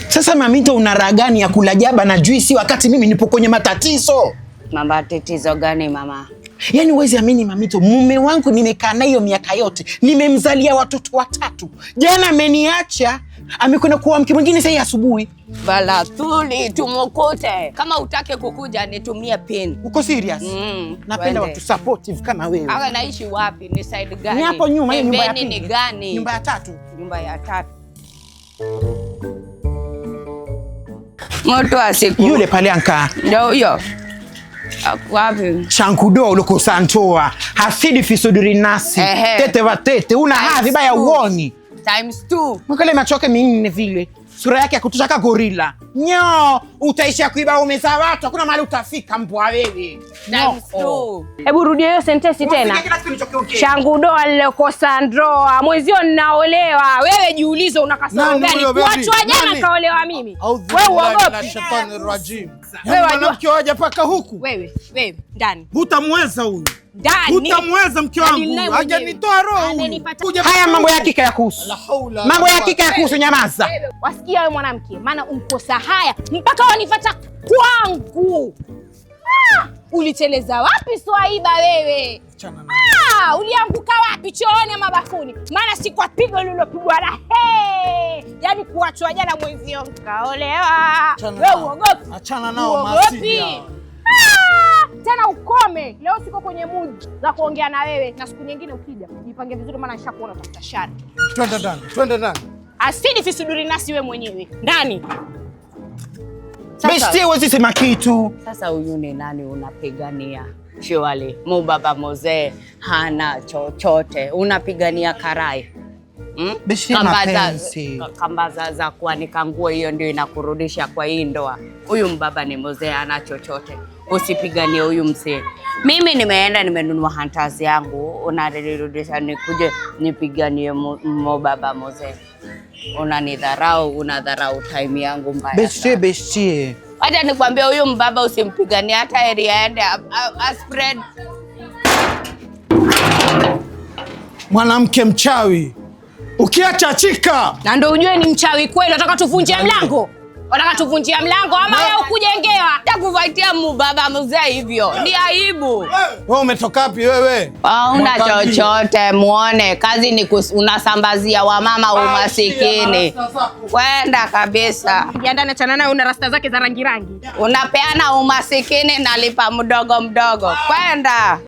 Sasa Mamito, una raha gani ya kula jaba na juisi wakati mimi nipo kwenye matatizo? Mama, tatizo gani mama? Yaani huwezi amini Mamito, mume wangu nimekaa naye miaka yote, nimemzalia watoto 3. Jana ameniacha, amekwenda kuoa mke mwingine sasa asubuhi. Bala tuli tumukute. Kama utake kukuja nitumie pin. Uko serious? Napenda watu supportive kama wewe. Hawa naishi wapi? Ni side gani? Ni hapo nyuma, hiyo nyumba ya pili. Ni gani? Nyumba ya 3. Nyumba ya 3. Mtu asiku. Yule pale anka. Ndio huyo. Wapi? Shankudo uliko santoa. Hasidi fisuduri nasi. Tete watete. Una hadhi baya uoni. ×2. Mkale machoke minne vile. Sura yake ya kutushaka gorila. Nyo, utaisha kuiba umeza watu. Hakuna mahali utafika mbwa wewe. ×2. Hebu rudia hiyo sentensi tena. Shangudo alilokosa ndoa. Mwezio ninaolewa. Wewe jiulize una kasoro gani? Kuachwa jana kaolewa mimi. Wewe uogopi? Wewe mwanamke waje paka huku. Wewe ndani. Hutamweza huyu. Ndani. Hutamweza mke wangu. Hajanitoa roho. Haya mambo ya hakika ya kuhusu. Mambo ya hakika ya kuhusu, nyamaza. Wasikia wewe mwanamke, maana umkosa haya mpaka wanifuata kwangu. Uliteleza wapi Swaiba wewe? Ulianguka wapi, chooni ama bafuni? Maana si kwa pigo lililopigwa na yaani kuachwa jana mwenzio kaolewa. Wewe uogopi? Achana nao Masia. Tena ukome. Leo siko kwenye mood za kuongea na wewe, na siku nyingine ukija jipange vizuri, maana nishakuona tafuta shari. Twende ndani. Asidi fisuduri nasi wewe mwenyewe. Ndani. Besti wewe sema kitu. Sasa huyu ni nani unapigania? Shwali, Mubaba Mzee hana chochote. Unapigania karai. Kambaza za kuanika nguo, hiyo ndio inakurudisha kwa hii ndoa. Huyu mbaba ni mzee, hana chochote. Usipiganie huyu mzee. Mimi nimeenda nimenunua hunters yangu, unarudisha nikuje nipiganie Mubaba Mzee. Unanidharau, unadharau time yangu mbaya. Besti. Wacha nikwambie huyu mbaba usimpiganie, hata area aende spread. Mwanamke mchawi. Ukiacha chika. Na ndio ujue ni mchawi kweli. Unataka tuvunjie mlango? Unataka tuvunjie mlango ama wewe ukujengewa? Takuvaitia Mubaba Mzee hivyo. Ni aibu. Wewe umetoka wapi wewe? Una chochote muone. Kazi ni unasambazia wamama umasikini. Kwenda kabisa. Jiandae na chana naye, una rasta zake za rangi. Unapeana umasikini, nalipa mdogo. Kwenda.